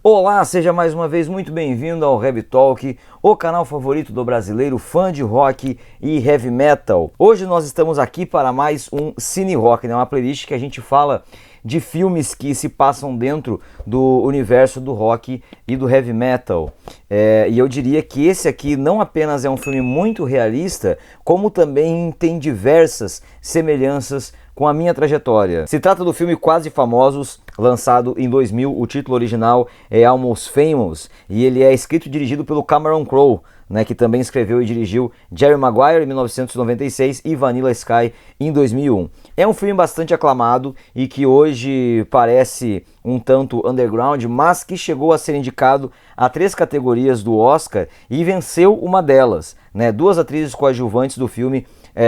Olá, seja mais uma vez muito bem-vindo ao Heavy Talk, o canal favorito do brasileiro fã de rock e heavy metal. Hoje nós estamos aqui para mais um Cine Rock, né? Uma playlist que a gente fala de filmes que se passam dentro do universo do rock e do heavy metal. E eu diria que esse aqui não apenas é um filme muito realista, como também tem diversas semelhanças com a minha trajetória. Se trata do filme Quase Famosos, lançado em 2000, o título original é Almost Famous, e ele é escrito e dirigido pelo Cameron Crowe, né, que também escreveu e dirigiu Jerry Maguire em 1996 e Vanilla Sky em 2001. É um filme bastante aclamado e que hoje parece um tanto underground, mas que chegou a ser indicado a 3 categorias do Oscar e venceu uma delas, né? 2 atrizes coadjuvantes do filme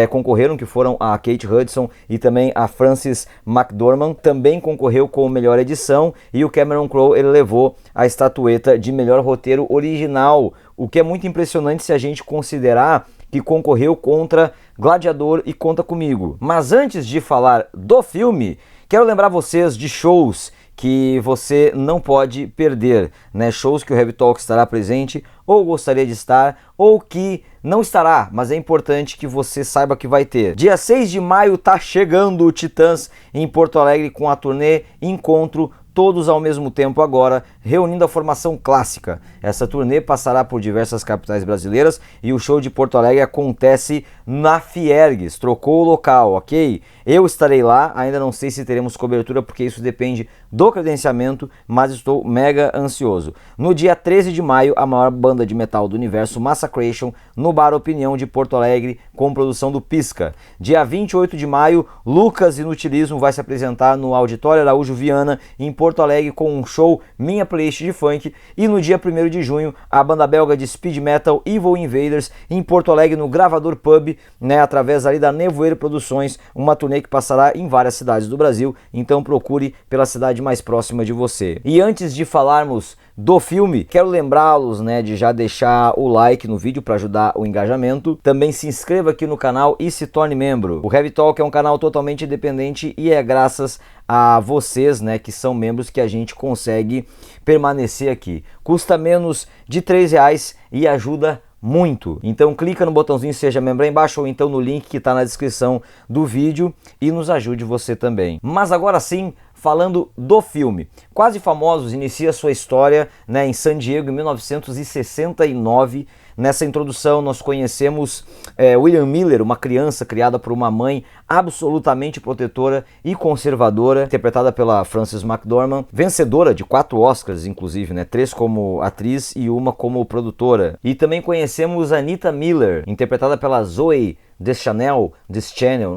concorreram, que foram a Kate Hudson e também a Frances McDormand. Também concorreu com melhor edição, e o Cameron Crowe ele levou a estatueta de melhor roteiro original, o que é muito impressionante se a gente considerar que concorreu contra Gladiador e Conta Comigo. Mas antes de falar do filme, quero lembrar vocês de shows que você não pode perder, né? Shows que o Heavy Talk estará presente, ou gostaria de estar, ou que não estará, mas é importante que você saiba que vai ter. Dia 6 de maio tá chegando o Titãs em Porto Alegre com a turnê Encontro Todos ao Mesmo Tempo agora, reunindo a formação clássica. Essa turnê passará por diversas capitais brasileiras e o show de Porto Alegre acontece na Fiergues, trocou o local, ok? Eu estarei lá, ainda não sei se teremos cobertura porque isso depende do credenciamento, mas estou mega ansioso. No dia 13 de maio, a maior banda de metal do universo, Massacration, no Bar Opinião de Porto Alegre, com produção do Pisca. Dia 28 de maio, Lucas Inutilismo vai se apresentar no Auditório Araújo Viana, em Porto Alegre, com um show Minha Playlist de Funk. E no dia 1º de junho, a banda belga de speed metal Evil Invaders, em Porto Alegre, no Gravador Pub, né, através ali da Nevoeiro Produções, uma turnê que passará em várias cidades do Brasil, então procure pela cidade mais próxima de você. E antes de falarmos do filme, quero lembrá-los, né, de já deixar o like no vídeo para ajudar o engajamento. Também se inscreva aqui no canal e se torne membro. O Heavy Talk é um canal totalmente independente e é graças a vocês, né, que são membros, que a gente consegue permanecer aqui. Custa menos de R$3 e ajuda muito. Então clica no botãozinho Seja Membro aí embaixo, ou então no link que está na descrição do vídeo, e nos ajude você também. Mas agora sim, falando do filme. Quase Famosos inicia sua história, né, em San Diego em 1969. Nessa introdução nós conhecemos William Miller, uma criança criada por uma mãe absolutamente protetora e conservadora, interpretada pela Frances McDormand, vencedora de 4 Oscars, inclusive, né, 3 como atriz e 1 como produtora. E também conhecemos Anita Miller, interpretada pela Zooey Deschanel,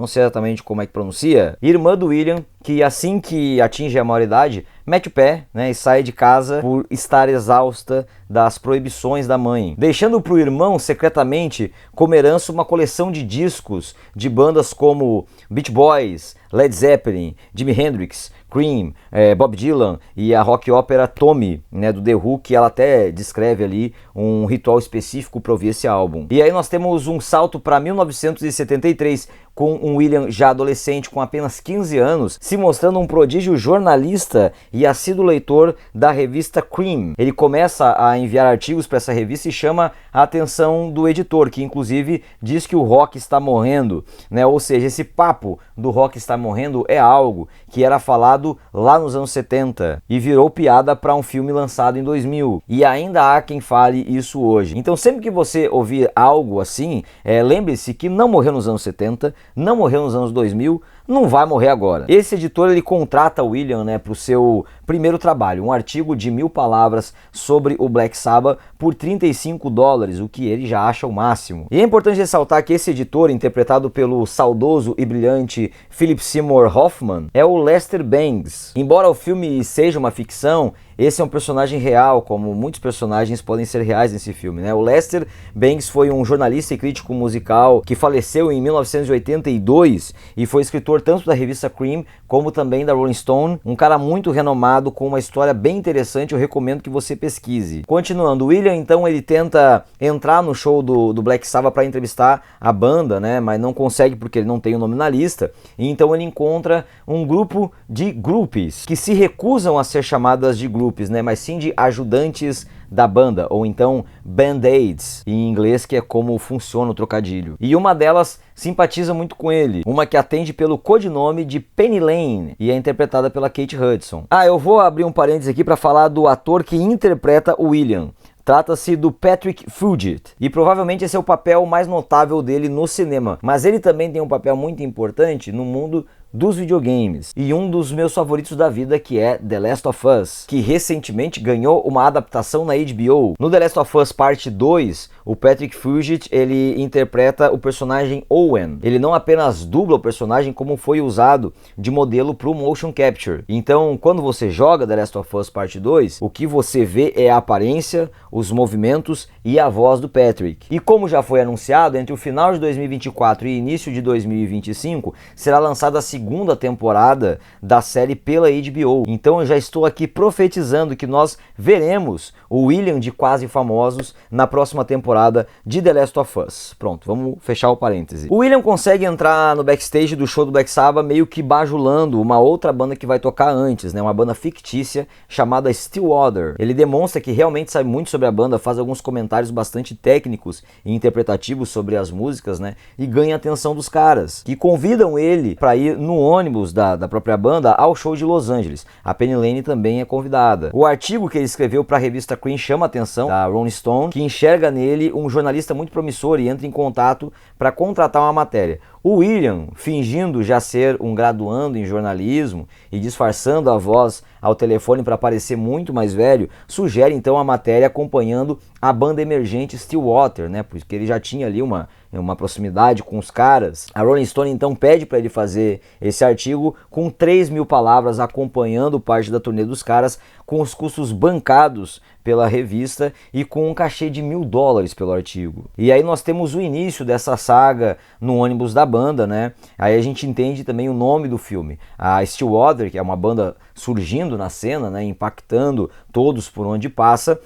não sei exatamente como é que pronuncia, irmã do William, que assim que atinge a maioridade, mete o pé, né, e sai de casa por estar exausta das proibições da mãe, deixando para o irmão secretamente como herança uma coleção de discos de bandas como Beach Boys, Led Zeppelin, Jimi Hendrix, Cream, Bob Dylan e a rock ópera Tommy, né, do The Who, que ela até descreve ali um ritual específico para ouvir esse álbum. E aí nós temos um salto para 1973, com um William já adolescente, com apenas 15 anos, se mostrando um prodígio jornalista e assíduo leitor da revista Cream. Ele começa a enviar artigos para essa revista e chama a atenção do editor, que inclusive diz que o rock está morrendo, né? Ou seja, esse papo do rock está morrendo é algo que era falado lá nos anos 70 e virou piada para um filme lançado em 2000. E ainda há quem fale isso hoje. Então sempre que você ouvir algo assim, lembre-se que não morreu nos anos 70, não morreu nos anos 2000, não vai morrer agora. Esse editor ele contrata o William, né, para o seu primeiro trabalho, um artigo de 1000 palavras sobre o Black Sabbath por $35, o que ele já acha o máximo. E é importante ressaltar que esse editor, interpretado pelo saudoso e brilhante Philip Seymour Hoffman, é o Lester Bangs. Embora o filme seja uma ficção, esse é um personagem real, como muitos personagens podem ser reais nesse filme, né? O Lester Bangs foi um jornalista e crítico musical que faleceu em 1982 e foi escritor editor tanto da revista Cream como também da Rolling Stone, um cara muito renomado com uma história bem interessante, eu recomendo que você pesquise. Continuando, o William então ele tenta entrar no show do Black Sabbath para entrevistar a banda, né, mas não consegue porque ele não tem o nome na lista, e então ele encontra um grupo de groupies, que se recusam a ser chamadas de groupies, né, mas sim de ajudantes da banda, ou então band-aids, em inglês, que é como funciona o trocadilho. E uma delas simpatiza muito com ele, uma que atende pelo codinome de Penny Lane, e é interpretada pela Kate Hudson. Eu vou abrir um parênteses aqui para falar do ator que interpreta o William. Trata-se do Patrick Fugit, e provavelmente esse é o papel mais notável dele no cinema, mas ele também tem um papel muito importante no mundo dos videogames, e um dos meus favoritos da vida, que é The Last of Us, que recentemente ganhou uma adaptação na HBO. No The Last of Us Parte 2, o Patrick Fugit, ele interpreta o personagem Owen. Ele não apenas dubla o personagem, como foi usado de modelo para o motion capture. Então, quando você joga The Last of Us Parte 2, o que você vê é a aparência, os movimentos e a voz do Patrick. E como já foi anunciado, entre o final de 2024 e início de 2025, será lançada a segunda temporada da série pela HBO. Então eu já estou aqui profetizando que nós veremos o William de Quase Famosos na próxima temporada de The Last of Us. Pronto, vamos fechar o parêntese. O William consegue entrar no backstage do show do Black Sabbath meio que bajulando uma outra banda que vai tocar antes, né? Uma banda fictícia chamada Stillwater. Ele demonstra que realmente sabe muito sobre a banda, faz alguns comentários bastante técnicos e interpretativos sobre as músicas, né? E ganha a atenção dos caras, que convidam ele para ir no ônibus da própria banda ao show de Los Angeles. A Penny Lane também é convidada. O artigo que ele escreveu para a revista Cream chama a atenção da Rolling Stone, que enxerga nele um jornalista muito promissor e entra em contato para contratar uma matéria. O William, fingindo já ser um graduando em jornalismo e disfarçando a voz ao telefone para parecer muito mais velho, sugere então a matéria acompanhando a banda emergente Stillwater, né? Porque ele já tinha ali uma proximidade com os caras. A Rolling Stone então pede para ele fazer esse artigo com 3.000 palavras acompanhando parte da turnê dos caras, com os custos bancados pela revista e com um cachê de $1.000 pelo artigo. E aí nós temos o início dessa saga no ônibus da banda, né? Aí a gente entende também o nome do filme. A Stillwater, que é uma banda surgindo na cena, né, impactando todos por onde passa.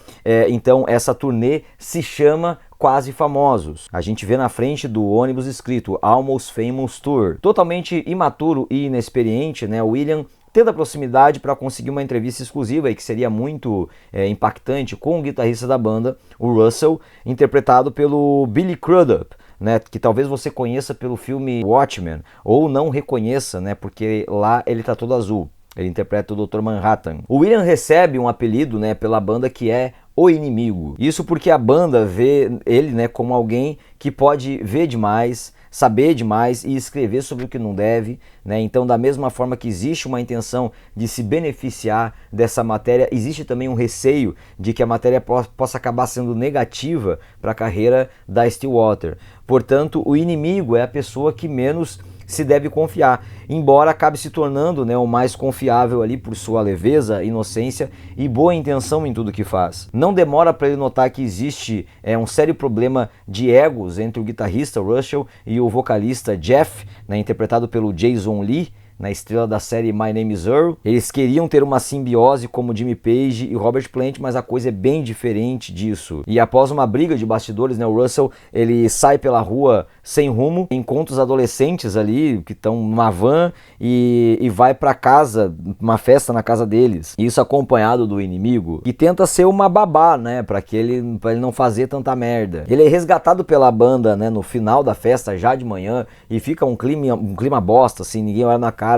Então essa turnê se chama Quase Famosos. A gente vê na frente do ônibus escrito Almost Famous Tour. Totalmente imaturo e inexperiente, né? O William tendo a proximidade para conseguir uma entrevista exclusiva e que seria muito impactante com o guitarrista da banda, o Russell, interpretado pelo Billy Crudup, né, que talvez você conheça pelo filme Watchmen, ou não reconheça, né, porque lá ele tá todo azul. Ele interpreta o Dr. Manhattan. O William recebe um apelido, né, pela banda que é O Inimigo. Isso porque a banda vê ele, né, como alguém que pode ver demais, saber demais e escrever sobre o que não deve, né? Então, da mesma forma que existe uma intenção de se beneficiar dessa matéria, existe também um receio de que a matéria possa acabar sendo negativa para a carreira da Stillwater. Portanto, o inimigo é a pessoa que menos se deve confiar, embora acabe se tornando, né, o mais confiável ali por sua leveza, inocência e boa intenção em tudo que faz. Não demora para ele notar que existe um sério problema de egos entre o guitarrista Russell e o vocalista Jeff, né, interpretado pelo Jason Lee, na estrela da série My Name is Earl. Eles queriam ter uma simbiose como Jimmy Page e Robert Plant, mas a coisa é bem diferente disso. E após uma briga de bastidores, né, o Russell ele sai pela rua sem rumo, encontra os adolescentes ali que estão numa van e vai para casa, uma festa na casa deles. Isso acompanhado do inimigo, que tenta ser uma babá, né, para ele não fazer tanta merda. Ele é resgatado pela banda, né, no final da festa já de manhã e fica um clima bosta, assim, ninguém olha na cara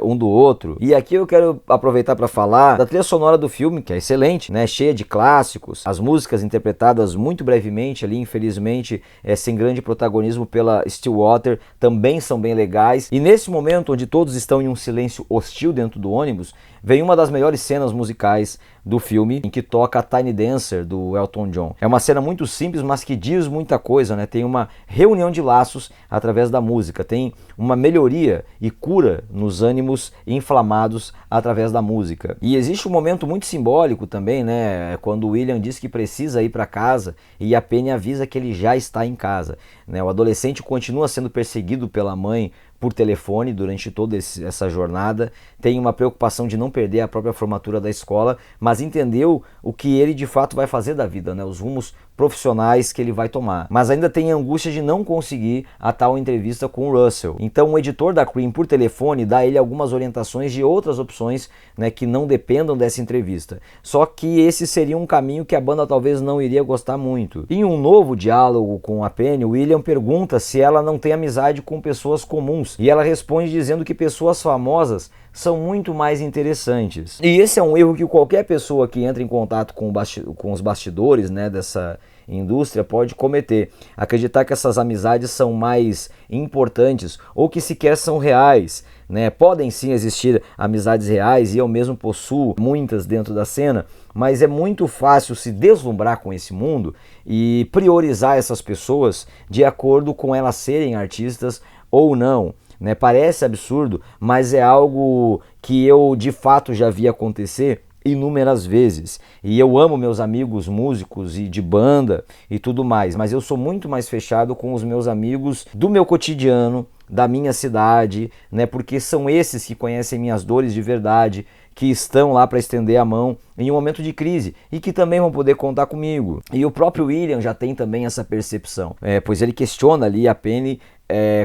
um do outro. E aqui eu quero aproveitar para falar da trilha sonora do filme, que é excelente, né, cheia de clássicos, as músicas interpretadas muito brevemente ali, infelizmente, sem grande protagonismo pela Stillwater, também são bem legais. E nesse momento onde todos estão em um silêncio hostil dentro do ônibus, vem uma das melhores cenas musicais do filme, em que toca a Tiny Dancer do Elton John. É uma cena muito simples, mas que diz muita coisa, né? Tem uma reunião de laços através da música, tem uma melhoria e cura nos ânimos inflamados através da música. E existe um momento muito simbólico também, né? Quando o William diz que precisa ir para casa e a Penny avisa que ele já está em casa, né? O adolescente continua sendo perseguido pela mãe por telefone durante toda essa jornada, tem uma preocupação de não perder a própria formatura da escola, mas entendeu o que ele de fato vai fazer da vida, né? Os rumos profissionais que ele vai tomar. Mas ainda tem a angústia de não conseguir a tal entrevista com o Russell. Então o editor da Cream por telefone dá a ele algumas orientações de outras opções, né, que não dependam dessa entrevista. Só que esse seria um caminho que a banda talvez não iria gostar muito. Em um novo diálogo com a Penny, o William pergunta se ela não tem amizade com pessoas comuns, e ela responde dizendo que pessoas famosas são muito mais interessantes. E esse é um erro que qualquer pessoa que entra em contato com os bastidores, né, dessa indústria pode cometer. Acreditar que essas amizades são mais importantes ou que sequer são reais, né? Podem sim existir amizades reais e eu mesmo possuo muitas dentro da cena, mas é muito fácil se deslumbrar com esse mundo e priorizar essas pessoas de acordo com elas serem artistas ou não. Né? Parece absurdo, mas é algo que eu de fato já vi acontecer inúmeras vezes. E eu amo meus amigos músicos e de banda e tudo mais, mas eu sou muito mais fechado com os meus amigos do meu cotidiano, da minha cidade, né? Porque são esses que conhecem minhas dores de verdade, que estão lá para estender a mão em um momento de crise e que também vão poder contar comigo. E o próprio William já tem também essa percepção, pois ele questiona ali a Penny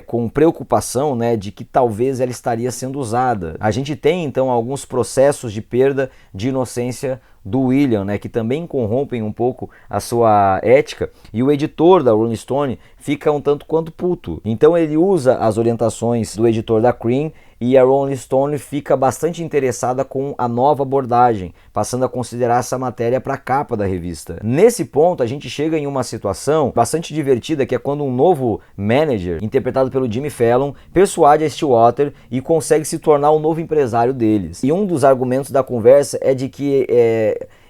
com preocupação, né, de que talvez ela estaria sendo usada. A gente tem então alguns processos de perda de inocência do William, né, que também corrompem um pouco a sua ética, e o editor da Rolling Stone fica um tanto quanto puto. Então ele usa as orientações do editor da Cream e a Rolling Stone fica bastante interessada com a nova abordagem, passando a considerar essa matéria para a capa da revista. Nesse ponto a gente chega em uma situação bastante divertida, que é quando um novo manager, interpretado pelo Jimmy Fallon, persuade a Stillwater e consegue se tornar o novo empresário deles. E um dos argumentos da conversa é de que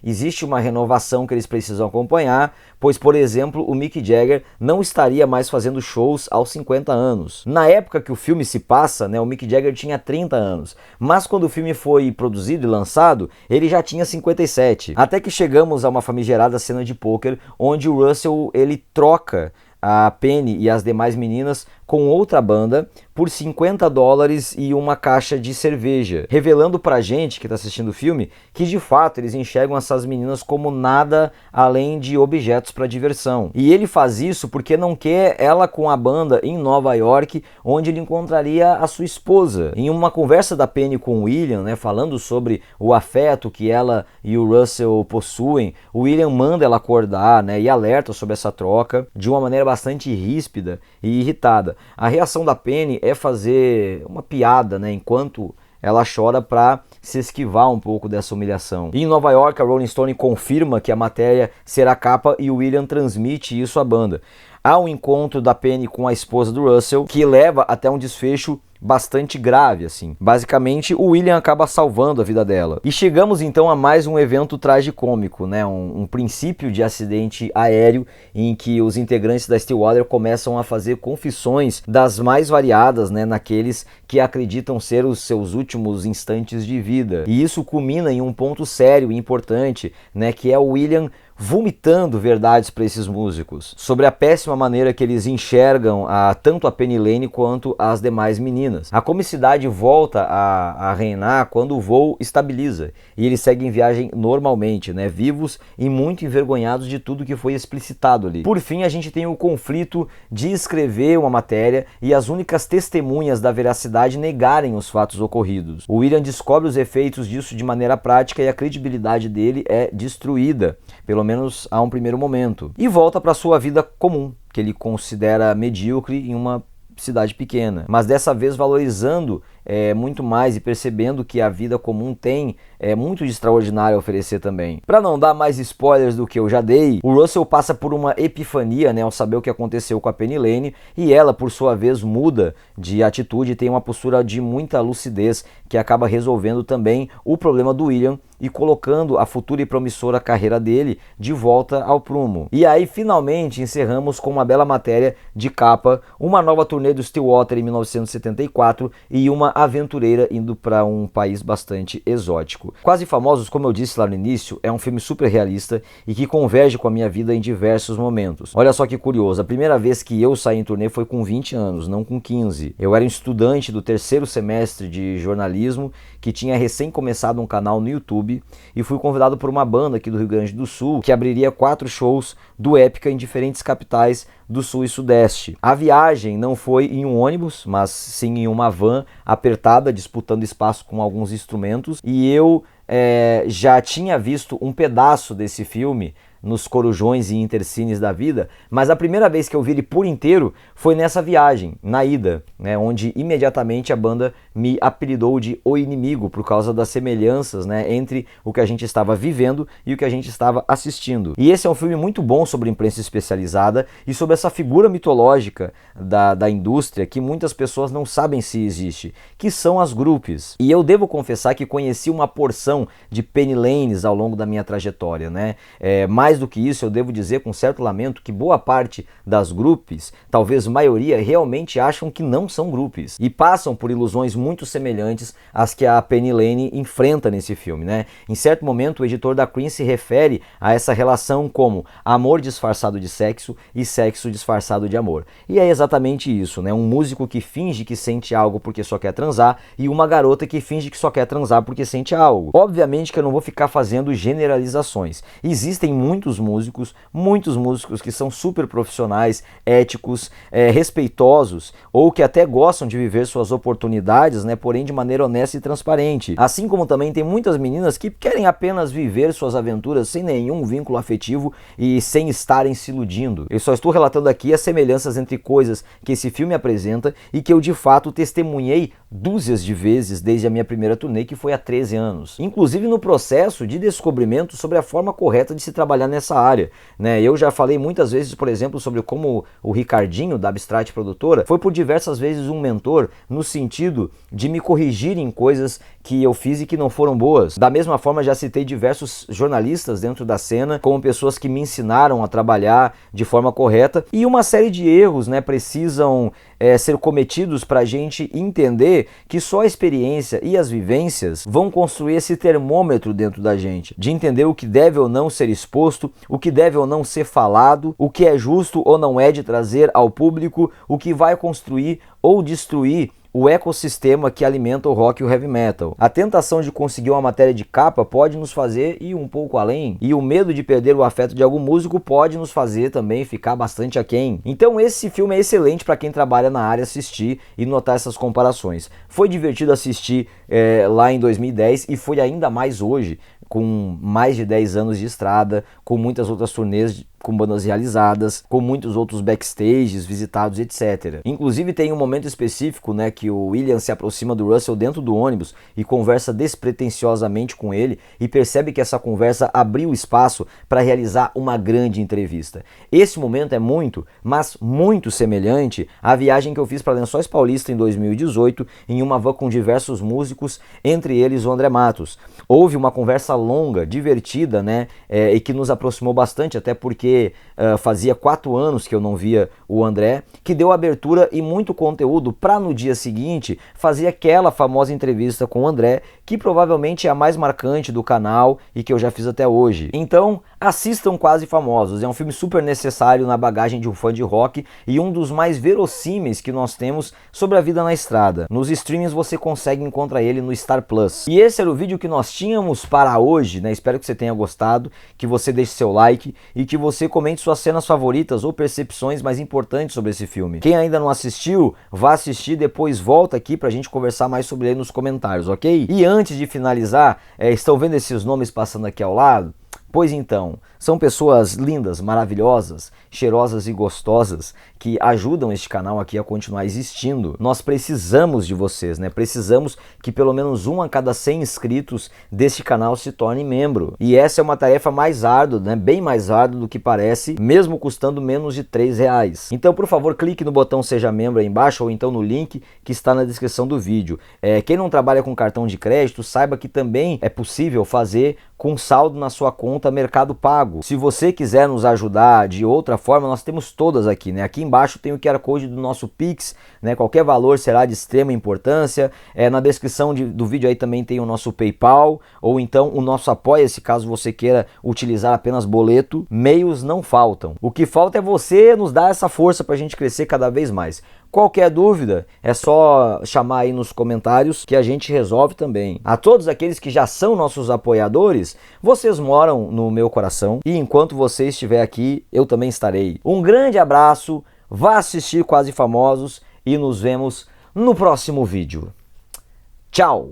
existe uma renovação que eles precisam acompanhar, pois, por exemplo, o Mick Jagger não estaria mais fazendo shows aos 50 anos. Na época que o filme se passa, né, o Mick Jagger tinha 30 anos, mas quando o filme foi produzido e lançado, ele já tinha 57. Até que chegamos a uma famigerada cena de pôquer, onde o Russell ele troca a Penny e as demais meninas com outra banda por $50 e uma caixa de cerveja, revelando pra gente que tá assistindo o filme que de fato eles enxergam essas meninas como nada além de objetos para diversão. E ele faz isso porque não quer ela com a banda em Nova York, onde ele encontraria a sua esposa. Em uma conversa da Penny com o William, né, falando sobre o afeto que ela e o Russell possuem, o William manda ela acordar, né, e alerta sobre essa troca de uma maneira bastante ríspida e irritada. A reação da Penny é fazer uma piada, né, enquanto ela chora para se esquivar um pouco dessa humilhação. E em Nova York, a Rolling Stone confirma que a matéria será capa e o William transmite isso à banda. Há um encontro da Penny com a esposa do Russell que leva até um desfecho bastante grave, assim. Basicamente, o William acaba salvando a vida dela. E chegamos então a mais um evento tragicômico, né? Um princípio de acidente aéreo em que os integrantes da Stillwater começam a fazer confissões das mais variadas, né? Naqueles que acreditam ser os seus últimos instantes de vida. E isso culmina em um ponto sério e importante, né? Que é o William vomitando verdades para esses músicos sobre a péssima maneira que eles enxergam tanto a Penny Lane quanto as demais meninas. A comicidade volta a reinar quando o voo estabiliza e eles seguem viagem normalmente, né, vivos e muito envergonhados de tudo que foi explicitado ali. Por fim, a gente tem o conflito de escrever uma matéria e as únicas testemunhas da veracidade negarem os fatos ocorridos. O William descobre os efeitos disso de maneira prática e a credibilidade dele é destruída, pelo menos a um primeiro momento, e volta para sua vida comum, que ele considera medíocre em uma cidade pequena, mas dessa vez valorizando muito mais e percebendo que a vida comum tem muito de extraordinário a oferecer também. Para não dar mais spoilers do que eu já dei, o Russell passa por uma epifania, né, ao saber o que aconteceu com a Penny Lane, e ela, por sua vez, muda de atitude e tem uma postura de muita lucidez que acaba resolvendo também o problema do William e colocando a futura e promissora carreira dele de volta ao prumo. E aí, finalmente, encerramos com uma bela matéria de capa, uma nova turnê do Stillwater em 1974 e uma uma aventureira indo para um país bastante exótico. Quase Famosos, como eu disse lá no início, é um filme super realista e que converge com a minha vida em diversos momentos. Olha só que curioso, a primeira vez que eu saí em turnê foi com 20 anos, não com 15. Eu era um estudante do terceiro semestre de jornalismo que tinha recém começado um canal no YouTube e fui convidado por uma banda aqui do Rio Grande do Sul que abriria 4 shows do Épica em diferentes capitais do Sul e Sudeste. A viagem não foi em um ônibus, mas sim em uma van apertada, disputando espaço com alguns instrumentos, e eu já tinha visto um pedaço desse filme nos corujões e intercines da vida, mas a primeira vez que eu vi ele por inteiro foi nessa viagem, na ida, né, onde imediatamente a banda me apelidou de O Inimigo, por causa das semelhanças, né, entre o que a gente estava vivendo e o que a gente estava assistindo. E esse é um filme muito bom sobre imprensa especializada e sobre essa figura mitológica da indústria que muitas pessoas não sabem se existe, que são as groupies. E eu devo confessar que conheci uma porção de Penny Lanes ao longo da minha trajetória, né, mais do que isso, eu devo dizer com certo lamento que boa parte das groupies, talvez maioria, realmente acham que não são groupies e passam por ilusões muito semelhantes às que a Penny Lane enfrenta nesse filme, né? Em certo momento, o editor da Cream se refere a essa relação como amor disfarçado de sexo e sexo disfarçado de amor. E é exatamente isso, né? Um músico que finge que sente algo porque só quer transar e uma garota que finge que só quer transar porque sente algo. Obviamente que eu não vou ficar fazendo generalizações. Existem muitos músicos que são super profissionais, éticos, respeitosos ou que até gostam de viver suas oportunidades, né, porém de maneira honesta e transparente. Assim como também tem muitas meninas que querem apenas viver suas aventuras sem nenhum vínculo afetivo e sem estarem se iludindo. Eu só estou relatando aqui as semelhanças entre coisas que esse filme apresenta e que eu de fato testemunhei dúzias de vezes desde a minha primeira turnê, que foi há 13 anos. Inclusive no processo de descobrimento sobre a forma correta de se trabalhar nessa área, né? Eu já falei muitas vezes, por exemplo, sobre como o Ricardinho, da Abstract Produtora, foi por diversas vezes um mentor no sentido de me corrigir em coisas que eu fiz e que não foram boas. Da mesma forma, já citei diversos jornalistas dentro da cena como pessoas que me ensinaram a trabalhar de forma correta, e uma série de erros, né, precisam ser cometidos para a gente entender que só a experiência e as vivências vão construir esse termômetro dentro da gente, de entender o que deve ou não ser exposto, o que deve ou não ser falado, o que é justo ou não é de trazer ao público, o que vai construir ou destruir o ecossistema que alimenta o rock e o heavy metal. A tentação de conseguir uma matéria de capa pode nos fazer ir um pouco além, e o medo de perder o afeto de algum músico pode nos fazer também ficar bastante aquém. Então esse filme é excelente para quem trabalha na área assistir e notar essas comparações. Foi divertido assistir lá em 2010 e foi ainda mais hoje, com mais de 10 anos de estrada, com muitas outras turnês com bandas realizadas, com muitos outros backstages visitados, etc. Inclusive tem um momento específico, né, que o William se aproxima do Russell dentro do ônibus e conversa despretensiosamente com ele e percebe que essa conversa abriu espaço para realizar uma grande entrevista. Esse momento é muito, mas muito semelhante à viagem que eu fiz para Lençóis Paulista em 2018 em uma van com diversos músicos, entre eles o André Matos. Houve uma conversa longa, divertida, né, e que nos aproximou bastante, até porque fazia 4 anos que eu não via o André, que deu abertura e muito conteúdo para no dia seguinte fazer aquela famosa entrevista com o André, que provavelmente é a mais marcante do canal e que eu já fiz até hoje. Então assistam Quase Famosos, é um filme super necessário na bagagem de um fã de rock e um dos mais verossímeis que nós temos sobre a vida na estrada. Nos streamings você consegue encontrar ele no Star Plus. E esse era o vídeo que nós tínhamos para hoje, né? Espero que você tenha gostado, que você deixe seu like e que você comente suas cenas favoritas ou percepções mais importantes sobre esse filme. Quem ainda não assistiu, vá assistir, depois volta aqui pra gente conversar mais sobre ele nos comentários, ok? E antes de finalizar, estão vendo esses nomes passando aqui ao lado? Pois então, são pessoas lindas, maravilhosas, cheirosas e gostosas que ajudam este canal aqui a continuar existindo. Nós precisamos de vocês, né? Precisamos que pelo menos 1 a cada 100 inscritos deste canal se torne membro. E essa é uma tarefa mais árdua, né? Bem mais árdua do que parece, mesmo custando menos de R$3. Então, por favor, clique no botão Seja Membro aí embaixo ou então no link que está na descrição do vídeo. Quem não trabalha com cartão de crédito, saiba que também é possível fazer com saldo na sua conta conta Mercado Pago. Se você quiser nos ajudar de outra forma, nós temos todas aqui, né? Aqui embaixo tem o QR Code do nosso Pix, né? Qualquer valor será de extrema importância. Na descrição do vídeo aí também tem o nosso PayPal, ou então o nosso Apoia-se, caso você queira utilizar apenas boleto. Meios não faltam. O que falta é você nos dar essa força para a gente crescer cada vez mais. Qualquer dúvida, é só chamar aí nos comentários que a gente resolve também. A todos aqueles que já são nossos apoiadores, vocês moram no meu coração e enquanto você estiver aqui, eu também estarei. Um grande abraço, vá assistir Quase Famosos e nos vemos no próximo vídeo. Tchau!